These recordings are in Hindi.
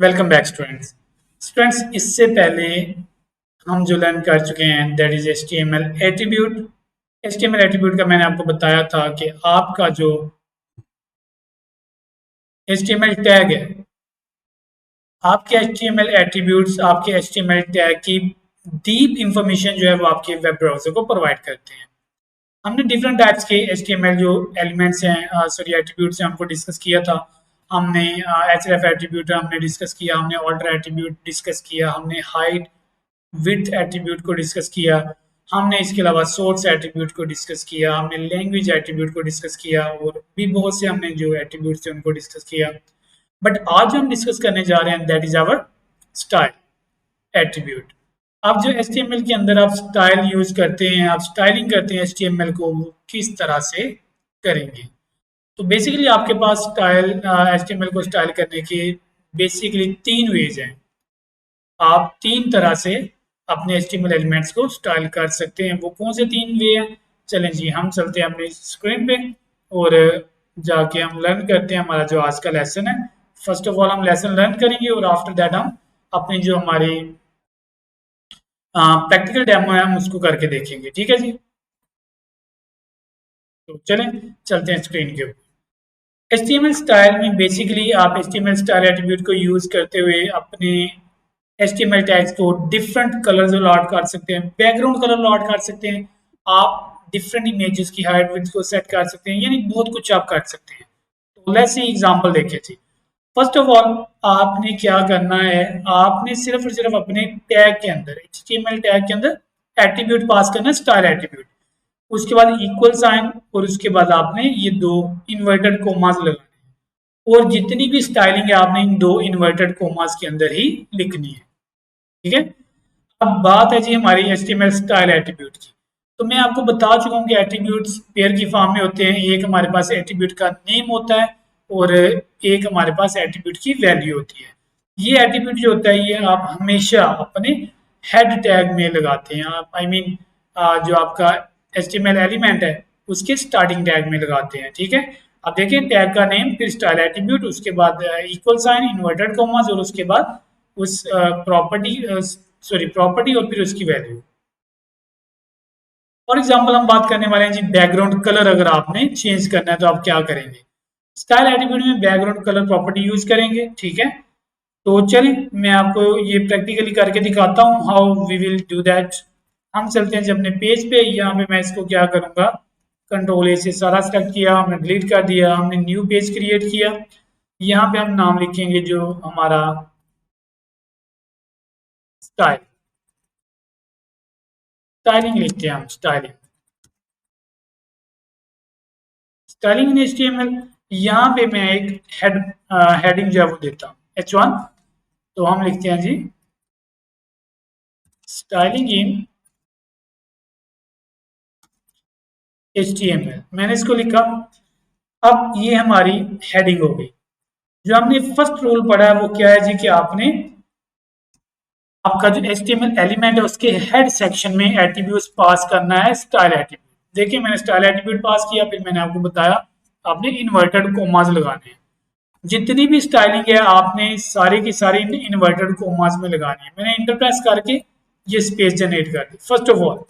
Welcome back students. इससे पहले हम जो लर्न कर चुके हैं that is HTML attribute. HTML attribute का मैंने आपको बताया था कि आपका जो HTML टैग है, आपके HTML एट्रीब्यूट्स आपके HTML टैग की डीप इंफॉर्मेशन जो है वो आपके वेब ब्राउजर को प्रोवाइड करते हैं। हमने डिफरेंट टाइप्स के HTML जो एलिमेंट्स हैं सॉरी एट्रीब्यूट्स हैं हमको डिस्कस किया था। हमने href एट्रीब्यूट हमने डिस्कस किया, हमने ऑल्टर एट्रीब्यूट डिस्कस किया, हमने हाइट विड्थ एट्रीब्यूट को डिस्कस किया, हमने इसके अलावा सोर्स एट्रीब्यूट को डिस्कस किया, हमने लैंग्वेज एट्रीब्यूट को डिस्कस किया और भी बहुत से हमने जो एट्रीब्यूट्स थे उनको डिस्कस किया। बट आज हम डिस्कस करने जा रहे हैं that is our style attribute. अब जो HTML के अंदर आप स्टाइल यूज करते हैं, आप स्टाइलिंग करते हैं HTML को, वो किस तरह से करेंगे। तो बेसिकली आपके पास स्टाइल HTML को स्टाइल करने के बेसिकली तीन वेज हैं। आप तीन तरह से अपने HTML एलिमेंट्स को स्टाइल कर सकते हैं। वो कौन से तीन वे हैं, चलें जी हम चलते हैं अपनी स्क्रीन पे और जाके हम लर्न करते हैं हमारा जो आज का लेसन है। फर्स्ट ऑफ ऑल हम लेसन लर्न करेंगे और आफ्टर दैट हम अपनी जो हमारी प्रैक्टिकल डेमो है हम उसको करके देखेंगे। ठीक है जी, तो चलें चलते हैं स्क्रीन के ऊपर। HTML स्टाइल में बेसिकली आप HTML स्टाइल एट्रीब्यूट को यूज करते हुए अपने HTML टैग्स को डिफरेंट कलर्स में लॉट कर सकते हैं, बैकग्राउंड कलर लॉट कर सकते हैं, आप डिफरेंट इमेजेस की हाइट विड्थ को सेट कर सकते हैं, यानी बहुत कुछ आप कर सकते हैं। तो लेट्स सी एग्जांपल देखिए जी। फर्स्ट ऑफ ऑल आपने क्या करना है, आपने सिर्फ और सिर्फ अपने टैग के अंदर HTML टैग के अंदर एट्रीब्यूट पास करना है, स्टाइल एट्रीब्यूट। उसके बाद इक्वल साइन और उसके बाद आपने ये दो इन्वर्टेड कोमास लगाने हैं और जितनी भी स्टाइलिंग है आपने इन दो इन्वर्टेड कोमास के अंदर ही लिखनी है। ठीक है, अब बात है जी हमारी HTML स्टाइल एट्रीब्यूट की। तो मैं आपको बता चुका हूँ कि एट्रीब्यूट्स पेयर की फॉर्म में होते हैं। एक हमारे पास एट्रीब्यूट का नेम होता है और एक हमारे पास एट्रीब्यूट की वैल्यू होती है। ये एट्रीब्यूट जो होता है ये आप हमेशा अपने हेड टैग में लगाते हैं, आप आई मीन जो आपका HTML एलिमेंट है उसके स्टार्टिंग टैग में लगाते हैं। ठीक है, अब देखिए टैग का नेम फिर स्टाइल एट्रीब्यूट, उसके बाद इक्वल साइन इन्वर्टेड कॉमास और उसके बाद उस प्रॉपर्टी और फिर उसकी वैल्यू। फॉर एग्जांपल हम बात करने वाले हैं जी बैकग्राउंड कलर अगर आपने चेंज करना है तो आप क्या करेंगे। स्टाइल एट्रीब्यूट में बैकग्राउंड कलर प्रॉपर्टी यूज करेंगे। ठीक है, तो चलिए मैं आपको ये प्रैक्टिकली करके दिखाता हूँ how we will do that. हम चलते हैं जी अपने पेज पे। यहाँ पे मैं इसको क्या करूँगा, कंट्रोल ए से सारा सेलेक्ट किया, हमने डिलीट कर दिया, हमने न्यू पेज क्रिएट किया। यहाँ पे हम नाम लिखेंगे जो हमारा स्टाइल, स्टाइलिंग लिखते हैं हम, स्टाइलिंग, स्टाइलिंग इन HTML। यहाँ पे मैं एक हेडिंग जो है वो देता हूँ H1। तो हम लिखते हैं जी स्टाइलिंग इन HTML, मैंने इसको लिखा। अब ये हमारी हेडिंग हो गई। जो हमने फर्स्ट रूल पढ़ा है वो क्या है जी कि आपने आपका जो HTML एलिमेंट है उसके हेड सेक्शन में एट्रीब्यूट्स पास करना है स्टाइल एट्रीब्यूट। देखिए मैंने स्टाइल एट्रीब्यूट पास किया, फिर मैंने आपको बताया आपने इन्वर्टेड कोमास लगाने हैं। जितनी भी स्टाइलिंग है आपने सारी की सारी इन्वर्टेड कोमास में लगानी है। मैंने इंटर प्रेस करके ये स्पेस जनरेट कर दी। फर्स्ट ऑफ ऑल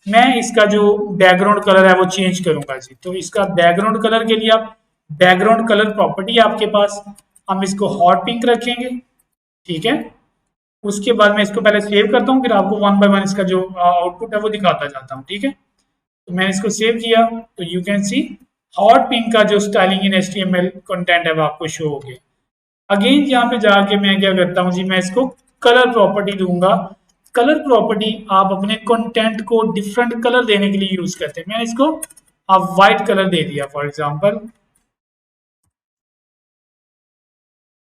मैं इसका जो बैकग्राउंड कलर है वो चेंज करूंगा जी। तो इसका बैकग्राउंड कलर के लिए आप बैकग्राउंड कलर प्रॉपर्टी है आपके पास, हम इसको हॉट पिंक रखेंगे। ठीक है, उसके बाद मैं इसको पहले सेव करता हूँ, फिर आपको वन बाय वन इसका जो आउटपुट है वो दिखाता जाता हूँ। ठीक है, तो मैंने इसको सेव किया तो you can see hot pink का जो स्टाइलिंग इन HTML कंटेंट है वो आपको शो हो गया। अगेन यहाँ पे जाके मैं क्या करता हूँ जी, मैं इसको कलर प्रॉपर्टी दूंगा। कलर प्रॉपर्टी आप अपने कंटेंट को डिफरेंट कलर देने के लिए यूज करते हैं। मैंने इसको आप व्हाइट कलर दे दिया फॉर एग्जांपल,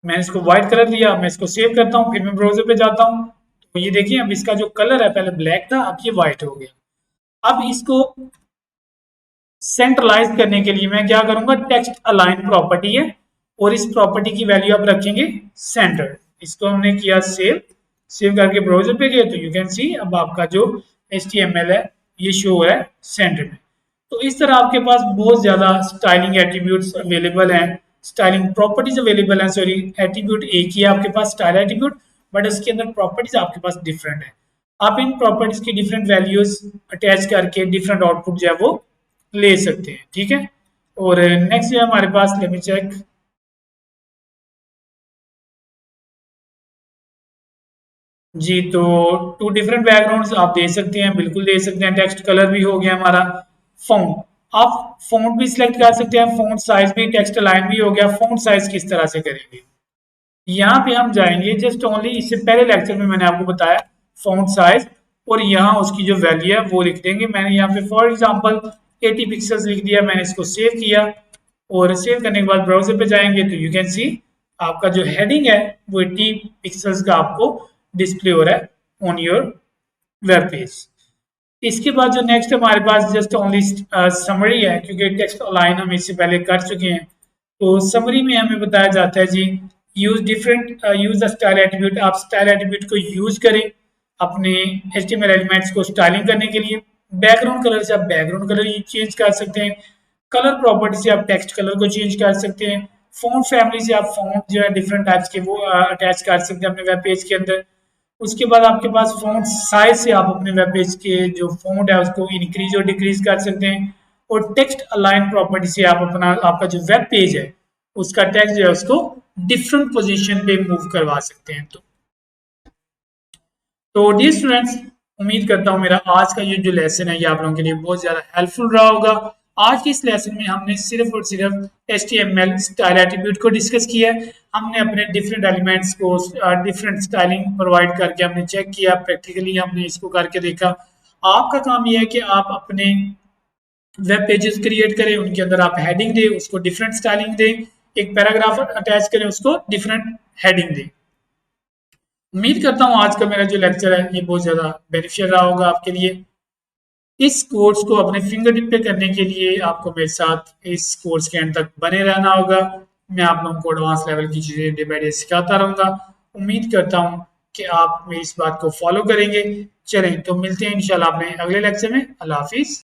मैंने इसको व्हाइट कलर दिया। मैं इसको सेव करता हूँ, फिर मैं ब्राउजर पे जाता हूँ तो ये देखिए अब इसका जो कलर है पहले ब्लैक था, अब ये व्हाइट हो गया। अब इसको सेंट्रलाइज करने के लिए मैं क्या करूंगा, टेक्स्ट अलाइन प्रॉपर्टी है और इस प्रॉपर्टी की वैल्यू आप रखेंगे सेंटर। इसको हमने किया सेव, सेव करके ब्राउजर पे गए तो यू कैन सी अब आपका जो HTML है ये शो है सेंटर में। तो इस तरह आपके पास बहुत ज्यादा स्टाइलिंग एट्रीब्यूट्स अवेलेबल हैं स्टाइलिंग प्रॉपर्टीज अवेलेबल है, सॉरी एट्रीब्यूट एक ही है आपके पास स्टाइल एट्रीब्यूट, बट उसके अंदर प्रॉपर्टीज आपके पास डिफरेंट है। आप इन प्रॉपर्टीज की डिफरेंट वैल्यूज अटैच करके डिफरेंट आउटपुट जो है वो ले सकते हैं, ठीक है। और नेक्स्ट जो है हमारे पास, लेट मी चेक, जी तो टू डिफरेंट बैकग्राउंड्स आप दे सकते हैं, बिल्कुल दे सकते हैं। टेक्स्ट कलर भी हो गया हमारा, फॉन्ट आप फॉन्ट भी सिलेक्ट कर सकते हैं, फॉन्ट साइज भी, टेक्स्ट अलाइन भी हो गया। फॉन्ट साइज किस तरह से करेंगे, यहाँ पे हम जाएंगे जस्ट ओनली, इससे पहले लेक्चर में मैंने आपको बताया फॉन्ट साइज, और यहाँ उसकी जो वैल्यू है वो लिख देंगे। मैंने यहाँ पे फॉर एग्जांपल 80 पिक्सल्स लिख दिया, मैंने इसको सेव किया, और सेव करने के बाद ब्राउजर पे जाएंगे तो यू कैन सी आपका जो हेडिंग है वो 80 पिक्सल्स का आपको डिस्प्ले हो रहा है ऑन योर वेब पेज। इसके बाद जो नेक्स्ट हमारे पास जस्ट ओनली समरी है, क्योंकि टेक्स्ट अलाइन हम इससे पहले कर चुके हैं। तो समरी में हमें बताया जाता है जी, यूज द स्टाइल एट्रीब्यूट, आप स्टाइल एट्रीब्यूट को यूज करें अपने एचटीएमएल एलिमेंट्स को स्टाइलिंग करने के लिए। बैकग्राउंड कलर से आप बैकग्राउंड कलर चेंज कर सकते हैं, कलर प्रॉपर्टी से आप टेक्स्ट कलर को चेंज कर सकते हैं, फॉन्ट फैमिली से आप फॉन्ट जो है डिफरेंट टाइप्स के वो अटैच कर सकते हैं अपने वेब पेज के अंदर। उसके बाद आपके पास फॉन्ट साइज से आप अपने वेब पेज के जो फॉन्ट है उसको इंक्रीज और डिक्रीज कर सकते हैं, और टेक्स्ट अलाइन प्रॉपर्टी से आप अपना आपका जो वेब पेज है उसका टेक्स्ट जो है उसको डिफरेंट पोजीशन पे मूव करवा सकते हैं। तो डियर स्टूडेंट्स, उम्मीद करता हूँ मेरा आज का ये जो लेसन है ये आप लोगों के लिए बहुत ज़्यादा हेल्पफुल रहा होगा। आज के इस लेसन में हमने सिर्फ और सिर्फ HTML स्टाइल एट्रीब्यूट को डिस्कस किया है। हमने अपने डिफरेंट एलिमेंट्स को डिफरेंट स्टाइलिंग प्रोवाइड करके हमने चेक किया, प्रैक्टिकली हमने इसको करके देखा। आपका काम यह है कि आप अपने वेब पेजेस क्रिएट करें, उनके अंदर आप हेडिंग दें, उसको डिफरेंट स्टाइलिंग दें, एक पैराग्राफ अटैच करें, उसको डिफरेंट हेडिंग दें। उम्मीद करता हूँ आज का मेरा जो लेक्चर है ये बहुत ज़्यादा बेनिफिशियल रहा होगा आपके लिए। इस कोर्स को अपने फिंगर टिप पे करने के लिए आपको मेरे साथ इस कोर्स के एंड तक बने रहना होगा। मैं आप लोगों को एडवांस लेवल की चीज़ें डे बाय डे सिखाता रहूँगा। उम्मीद करता हूँ कि आप मेरी इस बात को फॉलो करेंगे। चलें तो मिलते हैं इंशाल्लाह अपने अगले लेक्चर में। अल्लाह हाफिज़।